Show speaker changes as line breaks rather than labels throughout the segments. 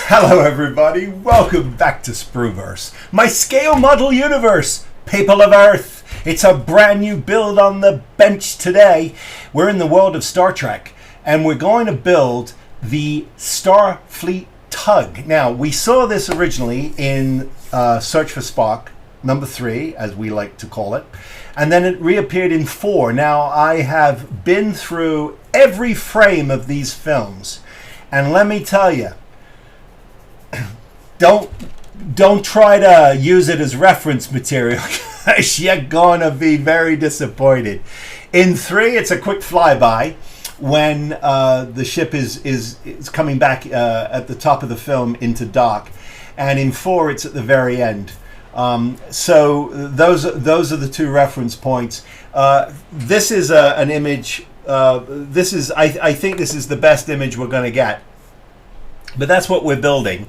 Hello everybody, welcome back to Sprueverse, my scale model universe, people of Earth. It's a brand new build on the bench today. We're in the world of Star Trek, and we're going to build the Starfleet Tug. Now, we saw this originally in Search for Spock, number 3, as we like to call it, and then it reappeared in 4. Now, I have been through every frame of these films, and let me tell you, don't try to use it as reference material because you're gonna be very disappointed. In 3, it's a quick flyby when the ship is coming back at the top of the film into dock, and in 4 it's at the very end. So those are the 2 reference points. This is an image. I think this is the best image we're going to get, but that's what we're building.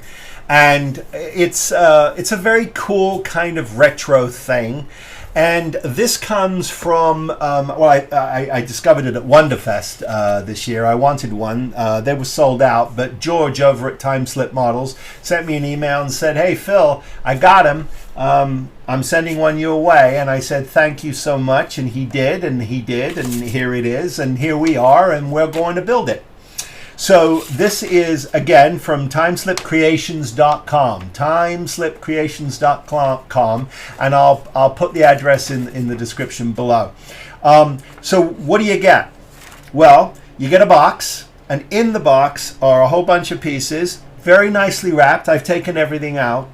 And it's a very cool kind of retro thing, and this comes from I discovered it at Wonderfest this year. I wanted one. They were sold out, but George over at Timeslip Models sent me an email and said, "Hey Phil, I got him. I'm sending one your way." And I said, "Thank you so much." And he did, and here it is, and here we are, and we're going to build it. So this is, again, from timeslipcreations.com, timeslipcreations.com, and I'll put the address in the description below. So what do you get? Well, you get a box, and in the box are a whole bunch of pieces, very nicely wrapped. I've taken everything out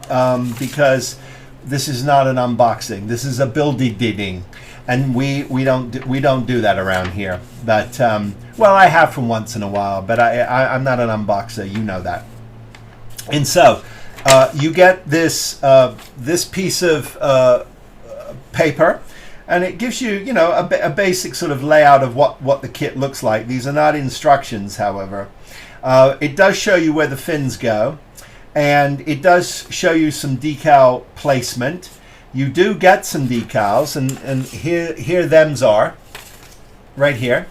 because this is not an unboxing. This is a building. And we don't do that around here. But well, I have from once in a while, but I'm not an unboxer. You know that. And so you get this piece of paper, and it gives you a basic sort of layout of what the kit looks like. These are not instructions, however. It does show you where the fins go, and it does show you some decal placement. You do get some decals, and here them's are, right here.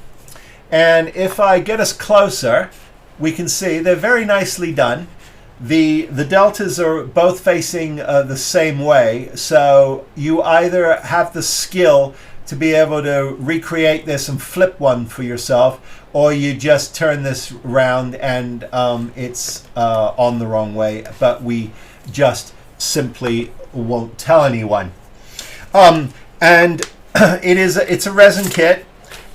And if I get us closer, we can see they're very nicely done. The deltas are both facing the same way, so you either have the skill to be able to recreate this and flip one for yourself, or you just turn this around and it's on the wrong way, but we just simply won't tell anyone. And it's a resin kit,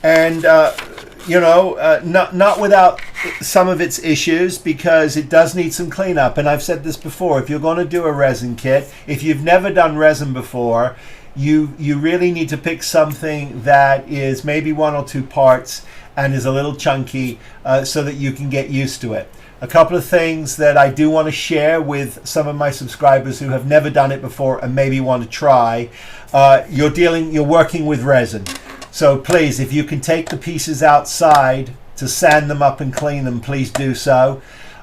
and not without some of its issues, because it does need some cleanup. And I've said this before, if you're going to do a resin kit, if you've never done resin before, you really need to pick something that is maybe 1 or 2 parts and is a little chunky, so that you can get used to it. A couple of things that I do want to share with some of my subscribers who have never done it before and maybe want to try. You're working with resin. So please, if you can take the pieces outside to sand them up and clean them, please do so.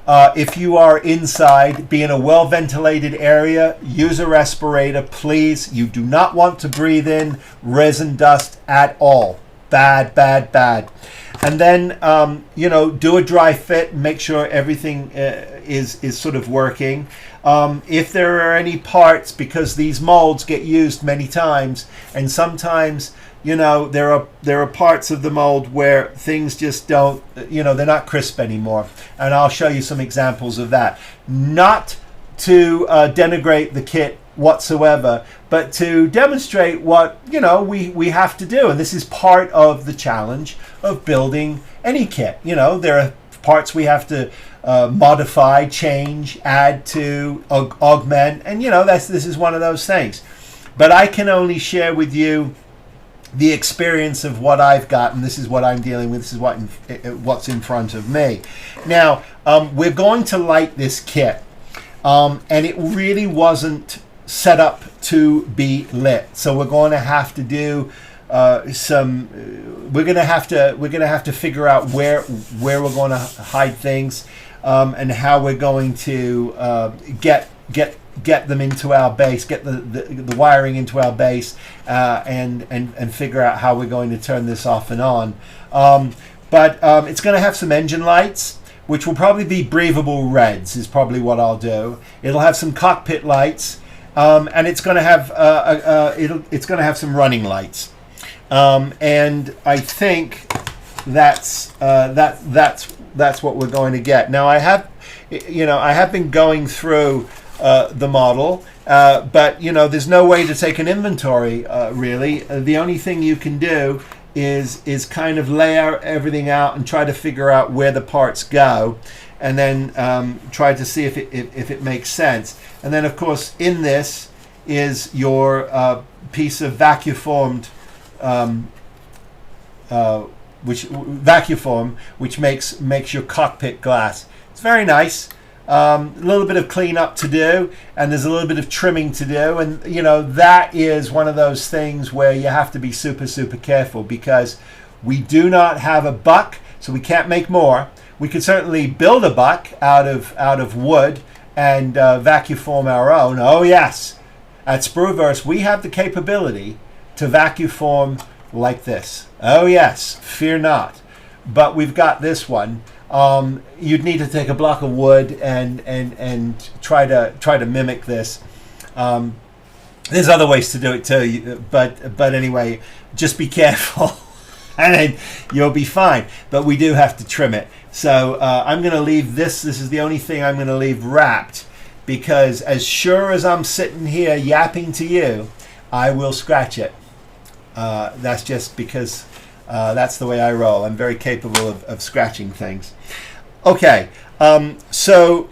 If you are inside, be in a well-ventilated area, use a respirator, please. You do not want to breathe in resin dust at all. Bad, bad, bad. And then, do a dry fit and make sure everything is sort of working. If there are any parts, because these molds get used many times, and sometimes, there are parts of the mold where things just don't, they're not crisp anymore. And I'll show you some examples of that. Not to denigrate the kit whatsoever, but to demonstrate what we have to do. And this is part of the challenge of building any kit. There are parts we have to modify, change, add to, augment, and this is one of those things. But I can only share with you the experience of what I've got, and this is what I'm dealing with. This is what's in front of me. Now, we're going to light this kit, and it really wasn't set up to be lit. So we're going to have to do we're going to have to figure out where we're going to hide things, and how we're going to get them into our base, get the wiring into our base, and figure out how we're going to turn this off and on. But it's going to have some engine lights. which will probably be breathable reds is probably what I'll do. It'll have some cockpit lights, and it's going to have it's going to have some running lights, and I think that's what we're going to get. Now I have been going through the model, but there's no way to take an inventory really. The only thing you can do is kind of lay out everything out and try to figure out where the parts go, and then try to see if it makes sense. And then of course in this is your piece of vacuum-formed which makes your cockpit glass. It's very nice. A little bit of cleanup to do, and there's a little bit of trimming to do, and that is one of those things where you have to be super careful, because we do not have a buck, so we can't make more. We could certainly build a buck out of wood and vacuum form our own. Oh yes, at Spruverse we have the capability to vacuum form like this. Oh yes, fear not. But we've got this one. You'd need to take a block of wood and try to mimic this. There's other ways to do it too, but anyway, just be careful, and then you'll be fine. But we do have to trim it. So I'm going to leave this. This is the only thing I'm going to leave wrapped, because as sure as I'm sitting here yapping to you, I will scratch it. That's just because that's the way I roll. I'm very capable of scratching things. Okay, so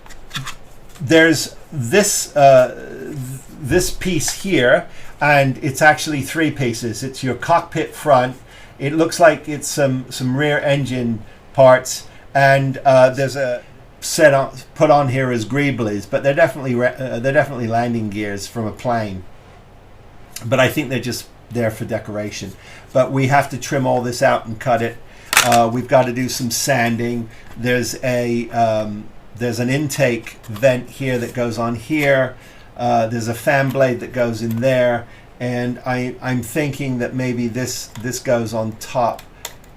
there's this this piece here, and it's actually three pieces. It's your cockpit front. It looks like it's some rear engine parts, and there's a put on here as greeblies, but they're definitely landing gears from a plane. But I think they're just there for decoration. But we have to trim all this out and cut it. We've got to do some sanding. There's an intake vent here that goes on here. There's a fan blade that goes in there, and I'm thinking that maybe this goes on top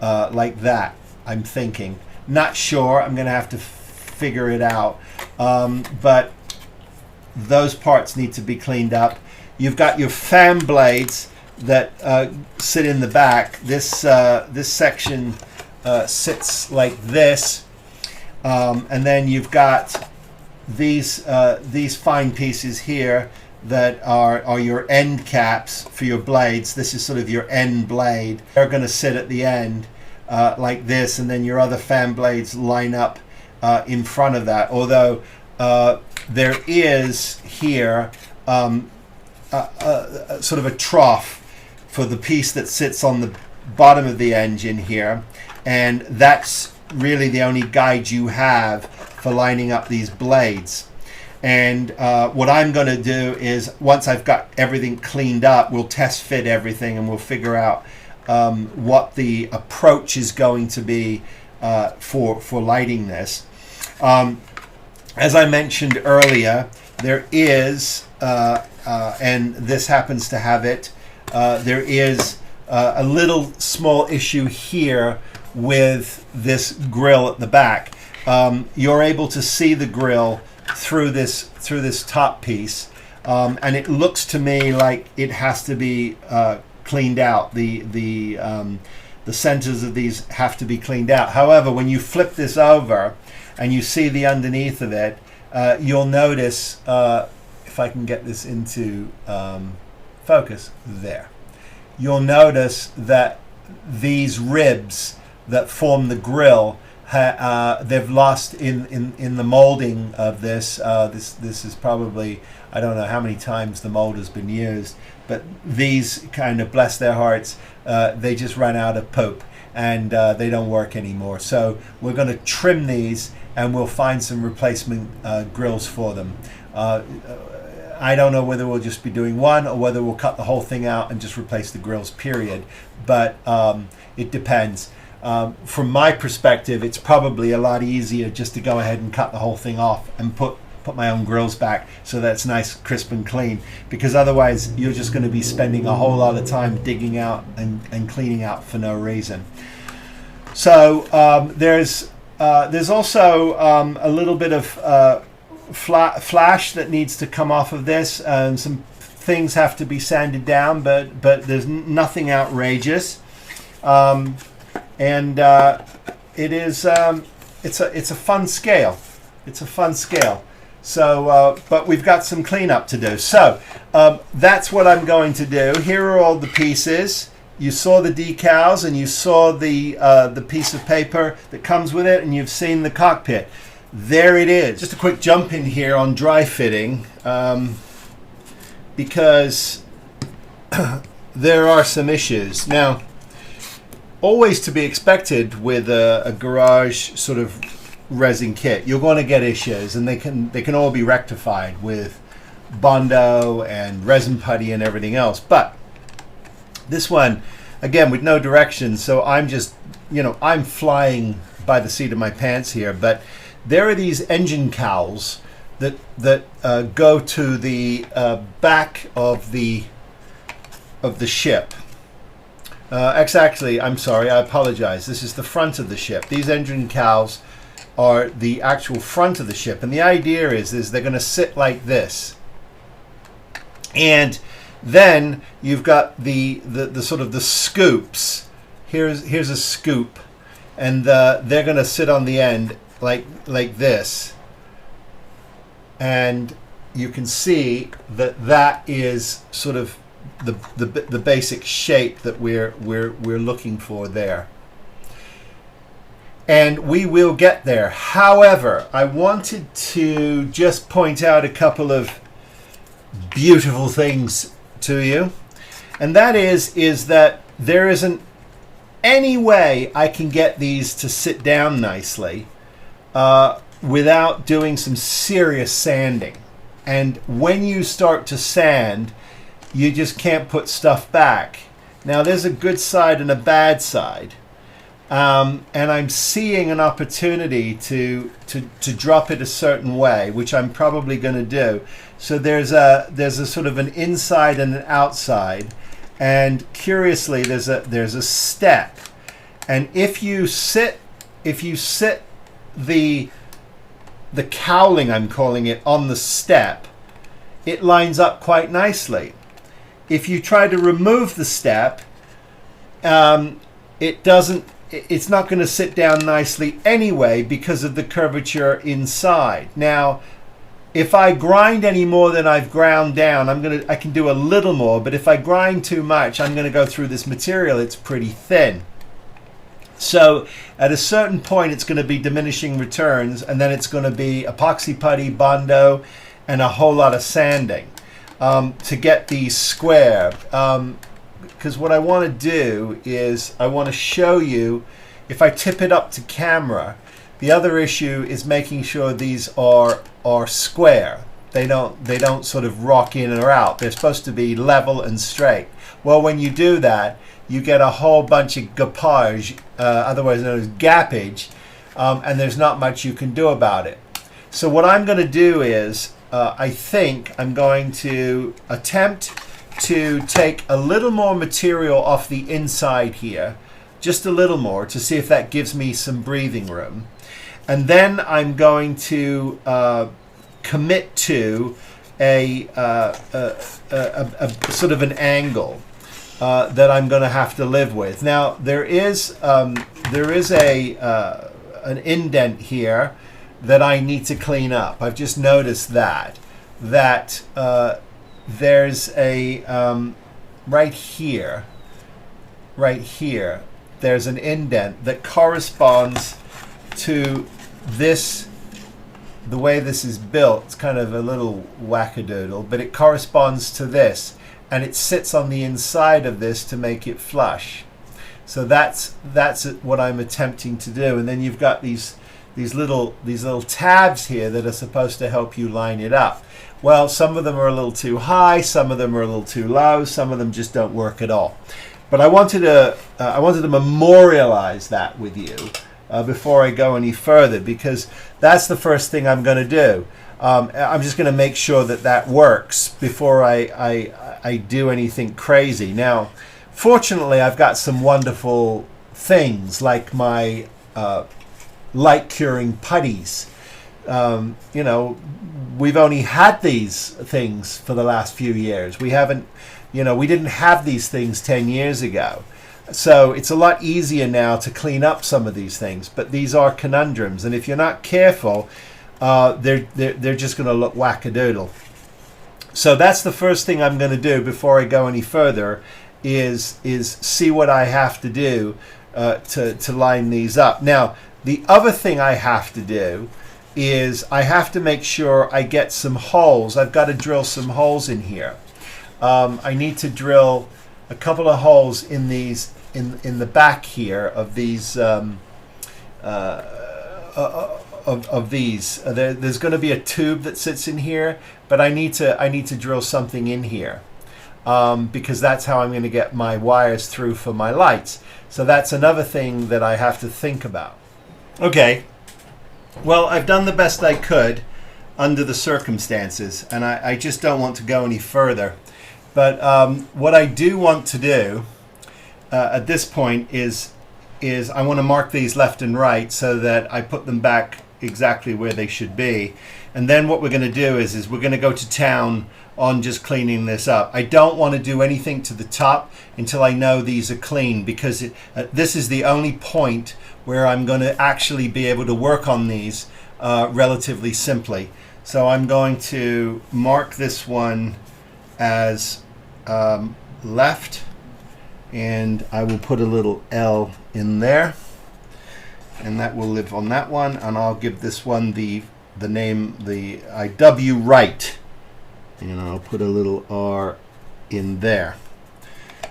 like that. I'm thinking, not sure. I'm going to have to figure it out. But those parts need to be cleaned up. You've got your fan blades that sit in the back. This section sits like this, and then you've got these fine pieces here that are your end caps for your blades. This is sort of your end blade. They're going to sit at the end like this, and then your other fan blades line up in front of that. Although there is here sort of a trough for the piece that sits on the bottom of the engine here, and that's really the only guide you have for lining up these blades. And what I'm going to do is, once I've got everything cleaned up, we'll test fit everything, and we'll figure out what the approach is going to be for lighting this. As I mentioned earlier, there is and this happens to have it, there is a little small issue here with this grill at the back. You're able to see the grill through this top piece, and it looks to me like it has to be cleaned out. The centers of these have to be cleaned out. However, when you flip this over and you see the underneath of it, you'll notice, if I can get this into focus, there. You'll notice that these ribs that form the grill, they've lost in the molding of this. This is probably, I don't know how many times the mold has been used, but these kind of, bless their hearts, they just ran out of poop, and they don't work anymore. So we're going to trim these, and we'll find some replacement grills for them. I don't know whether we'll just be doing one or whether we'll cut the whole thing out and just replace the grills, period. But it depends. From my perspective, it's probably a lot easier just to go ahead and cut the whole thing off and put my own grills back, so that's nice, crisp and clean, because otherwise you're just going to be spending a whole lot of time digging out and cleaning out for no reason. So there's there's also a little bit of flash that needs to come off of this, and some things have to be sanded down, but there's nothing outrageous. And it is it's a fun scale. It's a fun scale. So, but we've got some cleanup to do. So that's what I'm going to do. Here are all the pieces. You saw the decals, and you saw the piece of paper that comes with it, and you've seen the cockpit. There it is. Just a quick jump in here on dry fitting, because there are some issues. Now, always to be expected with a garage sort of resin kit, you're going to get issues, and they can all be rectified with Bondo and resin putty and everything else. But this one, again, with no direction, so I'm just, I'm flying by the seat of my pants here. But there are these engine cowls that go to the back of the ship. Actually, I'm sorry, I apologize. This is the front of the ship. These engine cowls are the actual front of the ship, and the idea is they're going to sit like this, and then you've got the sort of the scoops. Here's a scoop, and they're going to sit on the end like this, and you can see that is sort of the basic shape that we're looking for there. And we will get there. However, I wanted to just point out a couple of beautiful things to you, and that is that there isn't any way I can get these to sit down nicely without doing some serious sanding. And when you start to sand, you just can't put stuff back. Now, there's a good side and a bad side. And I'm seeing an opportunity to drop it a certain way, which I'm probably going to do. So there's a sort of an inside and an outside, and curiously there's a step. And if you sit the cowling, I'm calling it, on the step, it lines up quite nicely. If you try to remove the step, it's not going to sit down nicely anyway because of the curvature inside. Now, if I grind any more than I've ground down, I can do a little more, but if I grind too much, I'm going to go through this material. It's pretty thin. So at a certain point, it's going to be diminishing returns, and then it's going to be epoxy putty, Bondo, and a whole lot of sanding to get these square. Because what I want to do is I want to show you, if I tip it up to camera, the other issue is making sure these are square. They don't sort of rock in or out. They're supposed to be level and straight. Well, when you do that, you get a whole bunch of gapage, otherwise known as gappage, and there's not much you can do about it. So what I'm going to do is, I think I'm going to attempt to take a little more material off the inside here, just a little more, to see if that gives me some breathing room. And then I'm going to commit to a sort of an angle that I'm going to have to live with. Now there is an indent here that I need to clean up. I've just noticed that there's a right here, there's an indent that corresponds to this. The way this is built, it's kind of a little wackadoodle, but it corresponds to this, and it sits on the inside of this to make it flush. So that's what I'm attempting to do. And then you've got these little tabs here that are supposed to help you line it up. Well, some of them are a little too high, some of them are a little too low, some of them just don't work at all. But I wanted to memorialize that with you before I go any further, because that's the first thing I'm going to do. I'm just going to make sure that works before I do anything crazy. Now, fortunately, I've got some wonderful things like my light curing putties. You know, we've only had these things for the last few years. We haven't, you know, we didn't have these things 10 years ago. So it's a lot easier now to clean up some of these things. But these are conundrums. And if you're not careful, they're just going to look wackadoodle. So that's the first thing I'm going to do before I go any further is see what I have to do to line these up. Now, the other thing I have to do is I have to make sure I get some holes. I've got to drill some holes in here. I need to drill a couple of holes in these in the back here of these of these. There's going to be a tube that sits in here, but I need to drill something in here because that's how I'm going to get my wires through for my lights. So that's another thing that I have to think about. Okay. Well, I've done the best I could under the circumstances, and I just don't want to go any further. But what I do want to do at this point is I want to mark these left and right so that I put them back exactly where they should be. And then what we're going to do is we're going to go to town on just cleaning this up. I don't want to do anything to the top until I know these are clean, because this is the only point where I'm going to actually be able to work on these relatively simply. So I'm going to mark this one as left, and I will put a little L in there, and that will live on that one, and I'll give this one the name, the IW right, and I'll put a little R in there.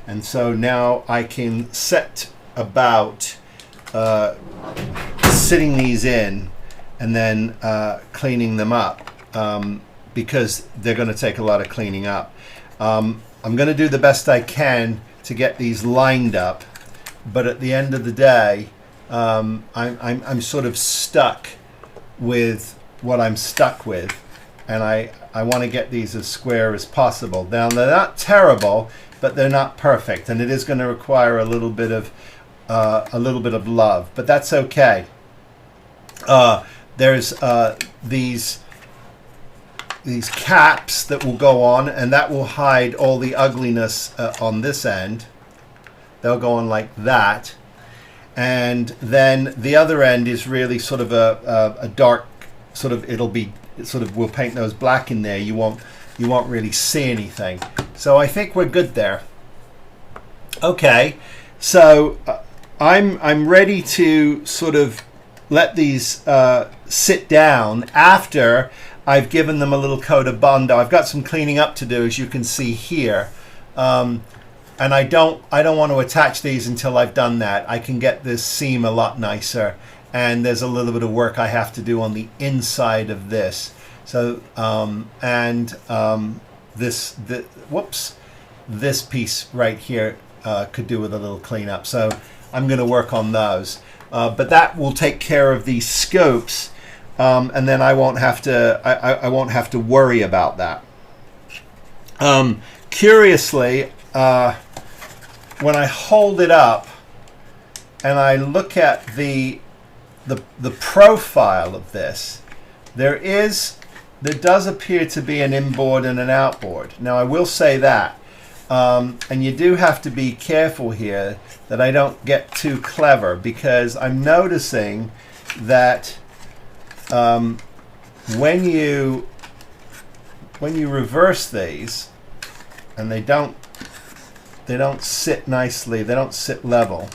And so now I can set about sitting these in and then cleaning them up, because they're going to take a lot of cleaning up. I'm going to do the best I can to get these lined up, but at the end of the day, I'm sort of stuck with what I'm stuck with, and I want to get these as square as possible. Now, they're not terrible, but they're not perfect, and it is going to require a little bit of love, but that's okay. There's these caps that will go on, and that will hide all the ugliness on this end. They'll go on like that, and then the other end is really sort of a dark sort of, we'll paint those black in there. You won't really see anything. So I think we're good there. Okay, so I'm ready to sort of let these sit down after I've given them a little coat of Bondo. I've got some cleaning up to do, as you can see here, and I don't want to attach these until I've done that. I can get this seam a lot nicer, and there's a little bit of work I have to do on the inside of this. So this piece right here could do with a little cleanup. So I'm going to work on those, but that will take care of these scopes. And then I won't have to worry about that. Curiously, when I hold it up and I look at the profile of this, there does appear to be an inboard and an outboard. Now, I will say that, and you do have to be careful here that I don't get too clever, because I'm noticing that when you reverse these, and they don't sit nicely, they don't sit level,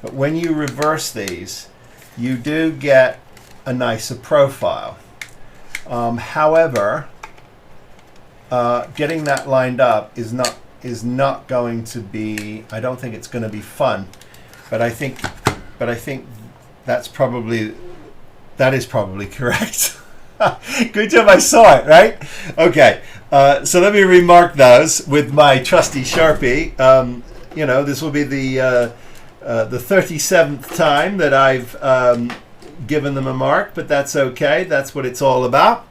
but when you reverse these, you do get a nicer profile. However, getting that lined up is not going to be, I don't think it's going to be fun, but I think that is probably correct. Good job, I saw it, right? Okay, so let me remark those with my trusty Sharpie. This will be the 37th time that I've given them a mark, but that's okay. That's what it's all about.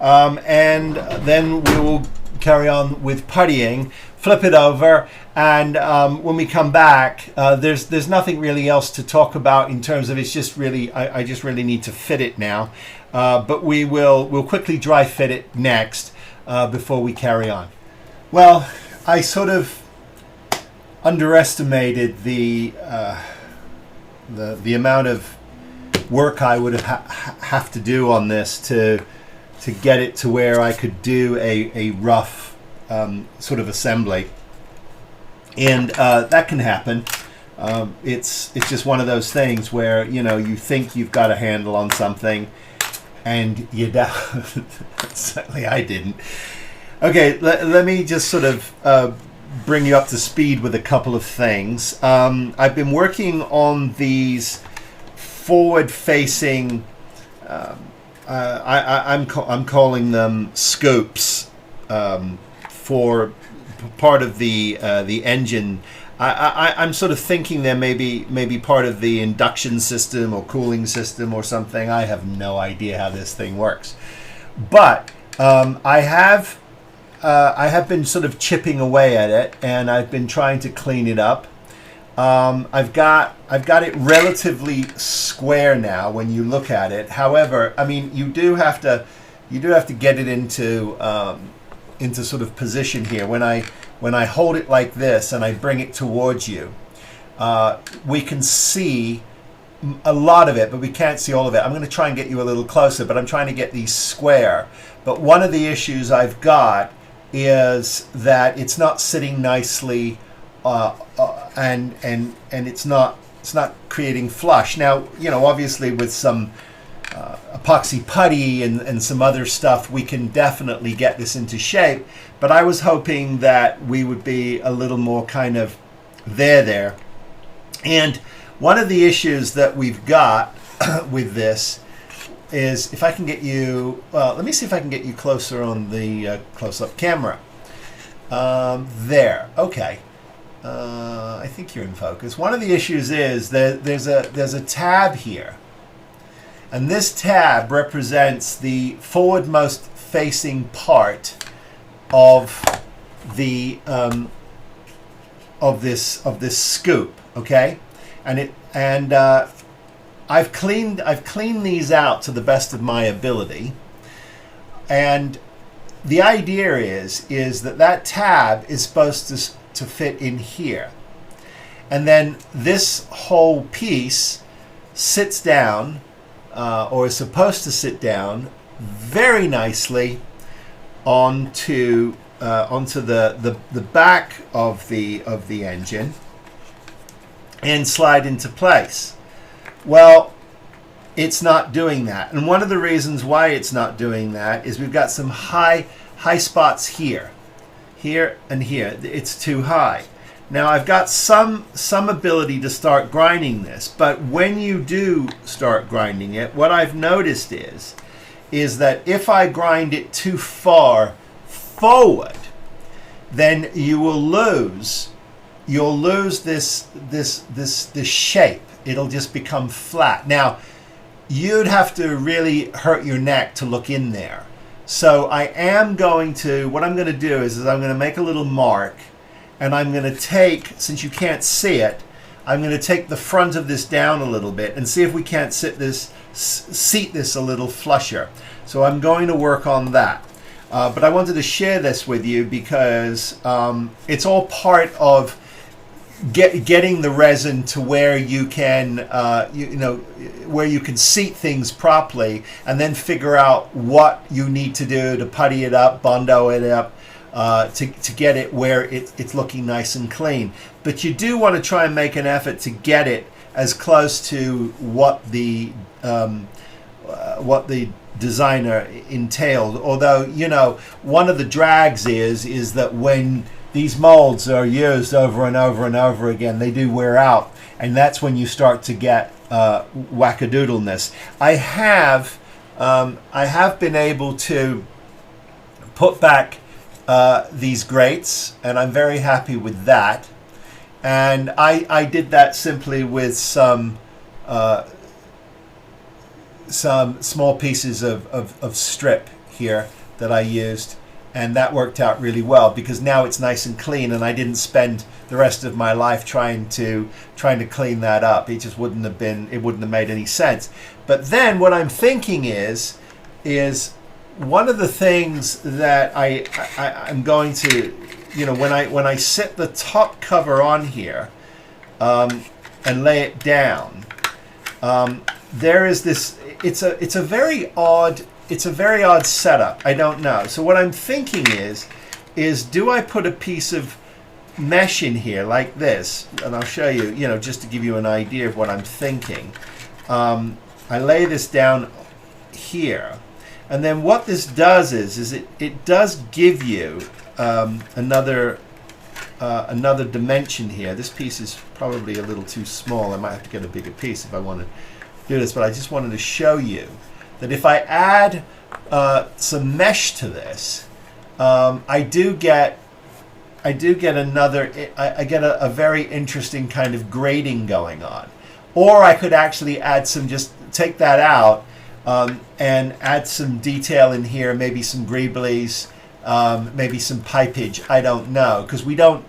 And then we will carry on with puttying, flip it over, and when we come back, there's nothing really else to talk about in terms of, it's just really, I just really need to fit it now. But we'll quickly dry fit it next before we carry on. Well, I sort of underestimated the amount of work I would have to do on this to get it to where I could do a rough sort of assembly, and that can happen. It's just one of those things where, you know, you think you've got a handle on something, and you don't. Certainly I didn't. Okay, let me just sort of bring you up to speed with a couple of things. I've been working on these forward-facing, I'm calling them scoops, for part of the engine. I'm sort of thinking they're maybe part of the induction system or cooling system or something. I have no idea how this thing works, but I have been sort of chipping away at it, and I've been trying to clean it up. I've got it relatively square now when you look at it. However, I mean, you do have to get it into sort of position here. When I hold it like this and I bring it towards you, we can see a lot of it, but we can't see all of it. I'm going to try and get you a little closer, but I'm trying to get these square. But one of the issues I've got is that it's not sitting nicely, and it's not creating flush. Now, you know, obviously with some epoxy putty and some other stuff, we can definitely get this into shape, but I was hoping that we would be a little more kind of there. And one of the issues that we've got with this is, if I can get you, well, let me see if I can get you closer on the close-up camera. There, okay. I think you're in focus. One of the issues is that there's a tab here, and this tab represents the forwardmost facing part of the of this scoop. Okay, and I've cleaned these out to the best of my ability, and the idea is that tab is supposed to fit in here, and then this whole piece sits down, or is supposed to sit down very nicely onto the back of the engine and slide into place. Well, it's not doing that, and one of the reasons why it's not doing that is we've got some high spots here, and here. It's too high. Now I've got some ability to start grinding this, but when you do start grinding it, what I've noticed is that if I grind it too far forward, then you'll lose this shape. It'll just become flat. Now, you'd have to really hurt your neck to look in there. So what I'm going to do is I'm going to make a little mark, and I'm going to take, since you can't see it, I'm going to take the front of this down a little bit and see if we can't seat this a little flusher. So I'm going to work on that. But I wanted to share this with you because it's all part of getting the resin to where you can, where you can seat things properly, and then figure out what you need to do to putty it up, bondo it up, to get it where it's looking nice and clean. But you do want to try and make an effort to get it as close to what the designer entailed. Although, you know, one of the drags is that when these molds are used over and over and over again, they do wear out, and that's when you start to get wackadoodleness. I have been able to put back these grates, and I'm very happy with that. And I did that simply with some small pieces of strip here that I used and that worked out really well because now it's nice and clean, and I didn't spend the rest of my life trying to clean that up. It just wouldn't have made any sense. But then what I'm thinking is one of the things that I'm going to, when I set the top cover on here and lay it down, there is this. It's a very odd setup. I don't know. So what I'm thinking is do I put a piece of mesh in here like this? And I'll show you, just to give you an idea of what I'm thinking. I lay this down here, and then what this does is it does give you another dimension here. This piece is probably a little too small. I might have to get a bigger piece if I want to do this, but I just wanted to show you that if I add some mesh to this, I get a very interesting kind of grading going on. Or I could actually add just take that out and add some detail in here, maybe some greeblies, maybe some pipage. I don't know, because we don't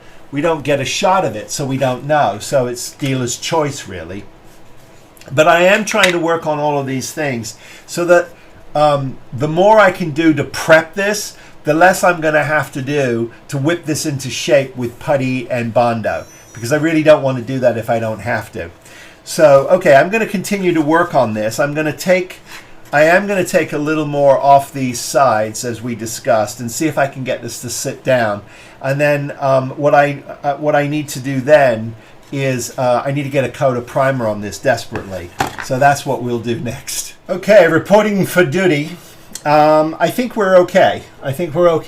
get a shot of it, so we don't know. So it's dealer's choice, really. But I am trying to work on all of these things so that the more I can do to prep this, the less I'm going to have to do to whip this into shape with putty and Bondo, because I really don't want to do that if I don't have to. So, okay, I'm going to continue to work on this. I am going to take a little more off these sides, as we discussed, and see if I can get this to sit down. And then what I need to do then is I need to get a coat of primer on this desperately. So that's what we'll do next. Okay, reporting for duty. I think we're okay. I think we're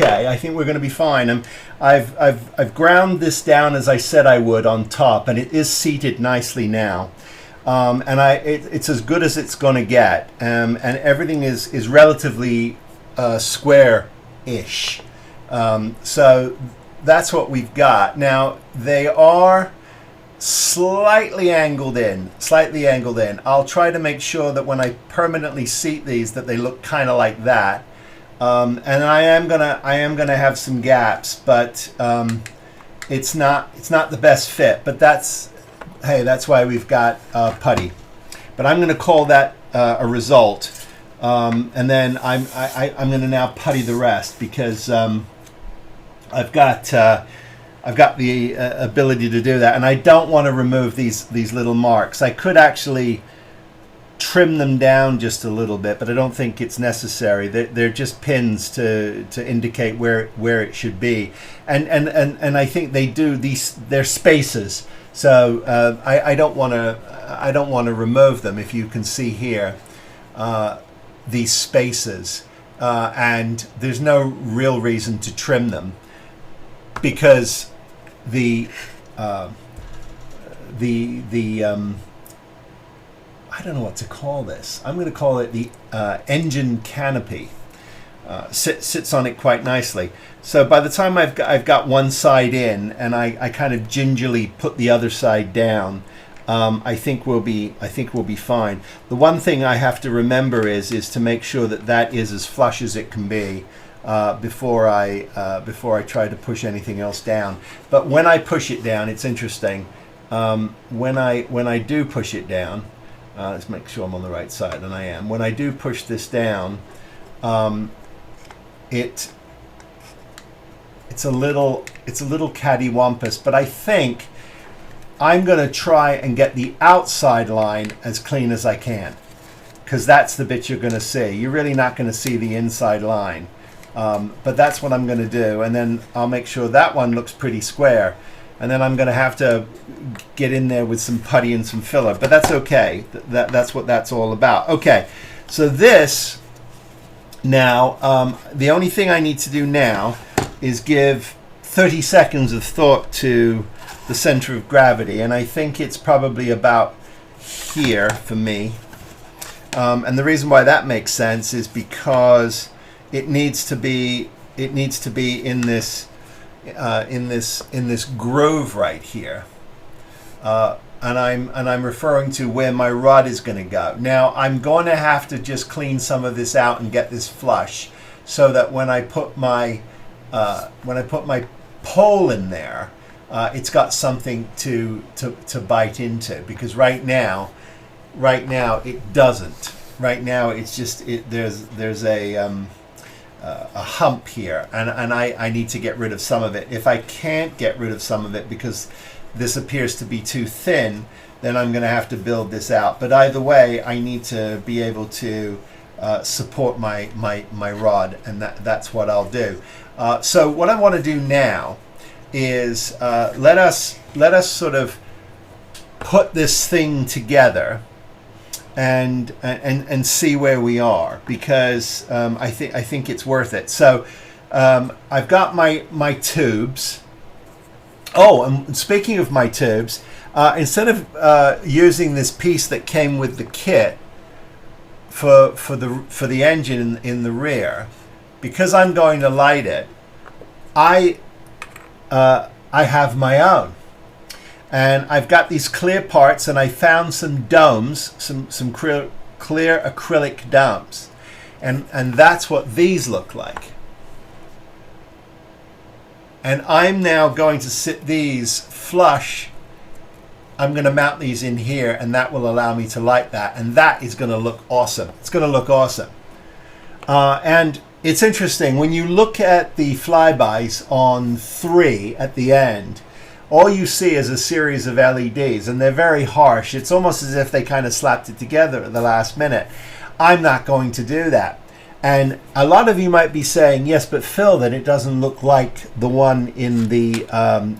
going to be fine. I've ground this down as I said I would on top, and it is seated nicely now. And it's as good as it's going to get. And everything is relatively square-ish. So that's what we've got. Now, they are slightly angled in. I'll try to make sure that when I permanently seat these that they look kind of like that. And I am gonna have some gaps, but it's not the best fit. But that's why we've got putty. But I'm gonna call that a result, and then I'm gonna now putty the rest, because I've got the ability to do that, and I don't want to remove these little marks. I could actually trim them down just a little bit, but I don't think it's necessary. They're just pins to indicate where it should be, and I think they're spaces. So I don't want to remove them. If you can see here, these spaces, and there's no real reason to trim them, because the I don't know what to call this. I'm going to call it the engine canopy. Sits on it quite nicely. So by the time I've got one side in, and I kind of gingerly put the other side down, I think we'll be fine. The one thing I have to remember is to make sure that is as flush as it can be. Before I try to push anything else down. But when I push it down, it's interesting. When I do push it down, let's make sure I'm on the right side, and I am. When I do push this down, it's a little cattywampus. But I think I'm going to try and get the outside line as clean as I can, because that's the bit you're going to see. You're really not going to see the inside line. But that's what I'm going to do, and then I'll make sure that one looks pretty square, and then I'm going to have to get in there with some putty and some filler, but that's okay. That's what that's all about. Okay, so this now, the only thing I need to do now is give 30 seconds of thought to the center of gravity, and I think it's probably about here for me. And the reason why that makes sense is because it needs to be in this groove right here, and I'm referring to where my rod is going to go. Now I'm going to have to just clean some of this out and get this flush, so that when I put my pole in there, it's got something to bite into, because right now it doesn't. Right now it's just there's a hump here, and I need to get rid of some of it. If I can't get rid of some of it because this appears to be too thin, then I'm going to have to build this out. But either way, I need to be able to support my rod, and that's what I'll do. So what I want to do now is let us sort of put this thing together and see where we are, because I think it's worth it. So I've got my tubes. Oh, and speaking of my tubes, instead of using this piece that came with the kit for the engine in the rear, because I'm going to light it, I have my own. And I've got these clear parts, and I found some domes, some clear acrylic domes. And that's what these look like. And I'm now going to sit these flush. I'm going to mount these in here, and that will allow me to light that. And that is going to look awesome. It's going to look awesome. And it's interesting, when you look at the flybys on 3 at the end, all you see is a series of LEDs, and they're very harsh. It's almost as if they kind of slapped it together at the last minute. I'm not going to do that. And a lot of you might be saying, yes, but Phil, that it doesn't look like the one in the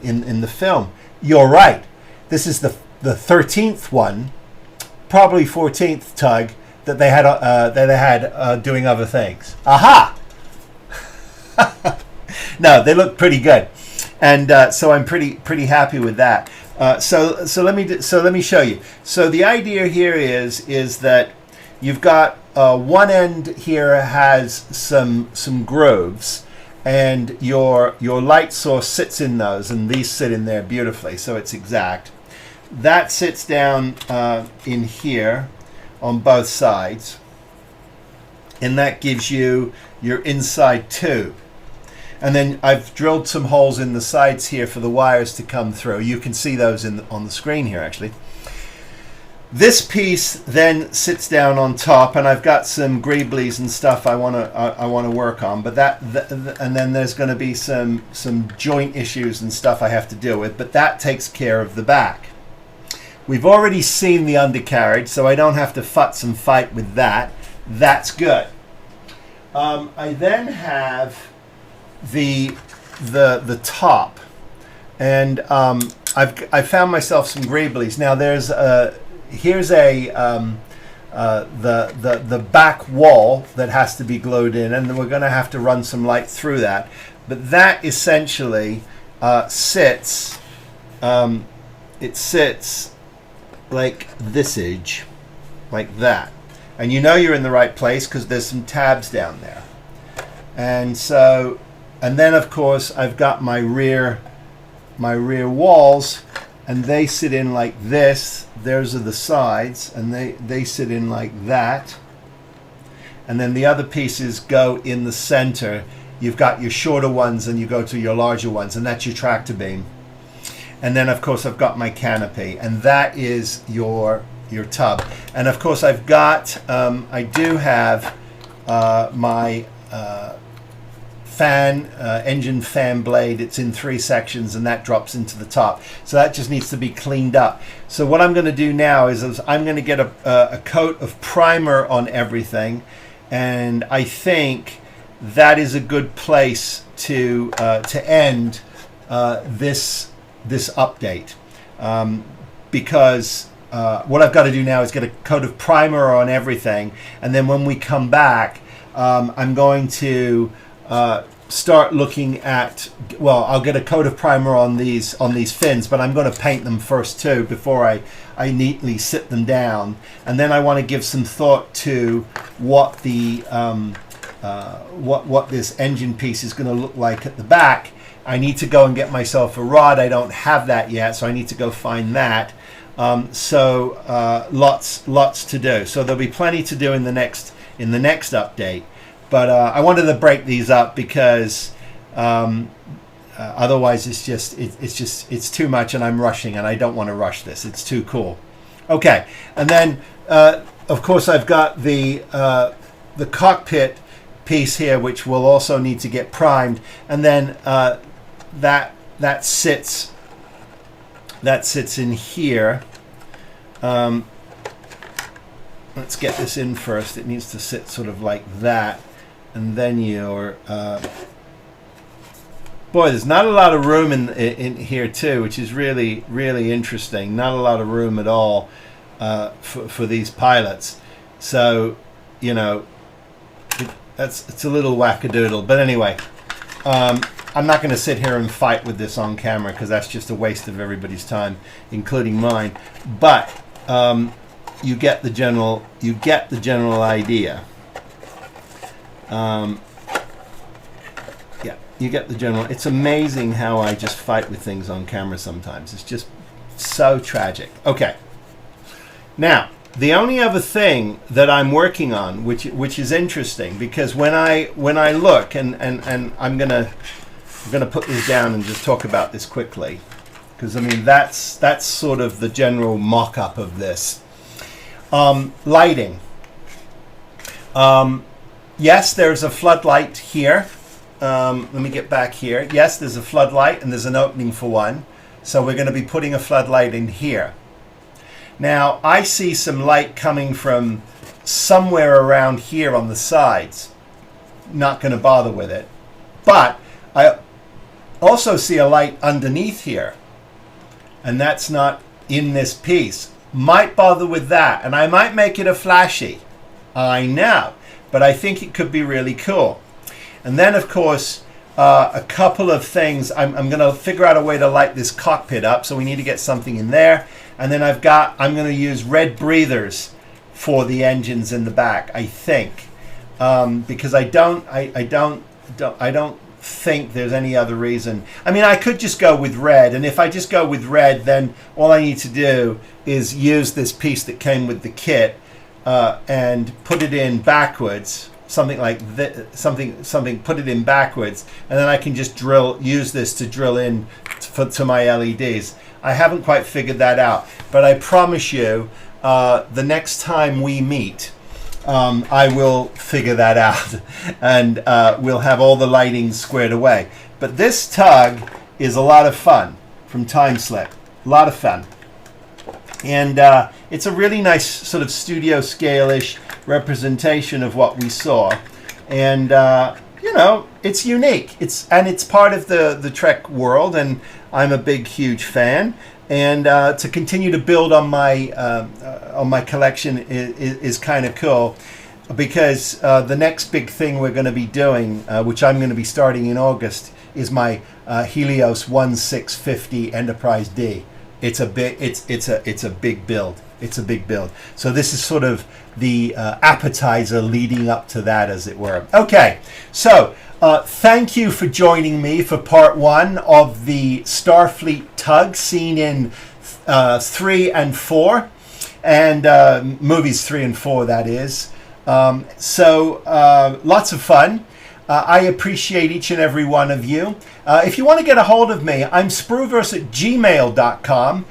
in the film. You're right. This is the 13th one, probably 14th tug that they had doing other things. Aha! No, they look pretty good. And so I'm pretty happy with that. So let me show you. So the idea here is that you've got one end here has some grooves, and your light source sits in those, and these sit in there beautifully. So it's exact. That sits down in here on both sides, and that gives you your inside tube. And then I've drilled some holes in the sides here for the wires to come through. You can see those on the screen here, actually. This piece then sits down on top, and I've got some greeblies and stuff I want to work on. But and then there's going to be some joint issues and stuff I have to deal with. But that takes care of the back. We've already seen the undercarriage, so I don't have to futz and fight with that. That's good. I then have the top, and I found myself some greeblies. Now there's here's the back wall that has to be glued in, and then we're going to have to run some light through that. But that essentially sits. It sits like this, like that, and you know you're in the right place because there's some tabs down there. And so, and then of course I've got my rear walls, and they sit in like this. Those are the sides, and they sit in like that. And then the other pieces go in the center. You've got your shorter ones, and you go to your larger ones, and that's your tractor beam. And then of course I've got my canopy, and that is your tub. And of course I've got I do have my engine fan blade. It's in 3 sections, and that drops into the top, so that just needs to be cleaned up. So what I'm going to do now is I'm going to get a coat of primer on everything, and I think that is a good place to end this update, because what I've got to do now is get a coat of primer on everything, and then when we come back, I'm going to start looking at, well, I'll get a coat of primer on these fins, but I'm going to paint them first too before I neatly sit them down. And then I want to give some thought to what the what this engine piece is going to look like at the back. I need to go and get myself a rod. I don't have that yet, so I need to go find that. Lots to do. So there'll be plenty to do in the next update. But I wanted to break these up because Otherwise, it's too much, and I'm rushing, and I don't want to rush this. It's too cool. Okay, and then of course I've got the cockpit piece here, which will also need to get primed, and then that sits in here. Let's get this in first. It needs to sit sort of like that, and then you're. Boy, there's not a lot of room in here too, which is really, really interesting. Not a lot of room at all for these pilots. So, you know, it's a little wackadoodle. But anyway, I'm not going to sit here and fight with this on camera because that's just a waste of everybody's time, including mine. But you get the general idea. Yeah, you get the general. It's amazing how I just fight with things on camera sometimes. It's just so tragic. Okay. Now, the only other thing that I'm working on, which is interesting, because when I look, and I'm gonna put this down and just talk about this quickly, because I mean that's sort of the general mock-up of this. Lighting. Yes, there's a floodlight here. Let me get back here. Yes, there's a floodlight and there's an opening for one. So we're going to be putting a floodlight in here. Now, I see some light coming from somewhere around here on the sides. Not going to bother with it. But I also see a light underneath here. And that's not in this piece. Might bother with that. And I might make it a flashy. I know. But I think it could be really cool. And then, of course, a couple of things. I'm going to figure out a way to light this cockpit up. So we need to get something in there. And then I'm going to use red breathers for the engines in the back, I think. Because I don't think there's any other reason. I mean, I could just go with red. And if I just go with red, then all I need to do is use this piece that came with the kit and put it in backwards. Something like this, put it in backwards, and then I can just use this to drill in to my LEDs. I haven't quite figured that out, but I promise you, the next time we meet, I will figure that out, and we'll have all the lighting squared away. But this tug is a lot of fun from Time Slip, a lot of fun. And it's a really nice sort of studio scale-ish representation of what we saw. And, you know, it's unique. It's part of the Trek world, and I'm a big, huge fan. And to continue to build on my collection is kind of cool, because the next big thing we're going to be doing, which I'm going to be starting in August, is my Helios 1650 Enterprise D. It's a big build. It's a big build. So this is sort of the appetizer leading up to that, as it were. Okay, so thank you for joining me for part 1 of the Starfleet Tug, seen in 3 and 4, and movies 3 and 4, that is. So lots of fun. I appreciate each and every one of you. If you want to get a hold of me, I'm spruverse@gmail.com.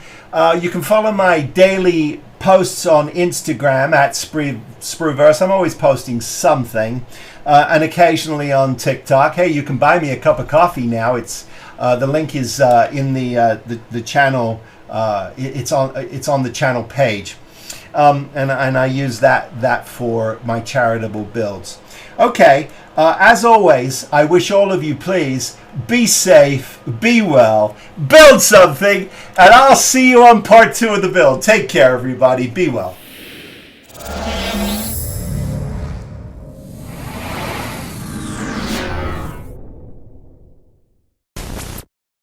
You can follow my daily posts on Instagram at Spruverse. I'm always posting something, and occasionally on TikTok. Hey, you can buy me a cup of coffee now. It's the link is in the channel. It's on the channel page, and I use that for my charitable builds. Okay, as always, I wish all of you, please, be safe, be well, build something, and I'll see you on part 2 of the build. Take care, everybody. Be well.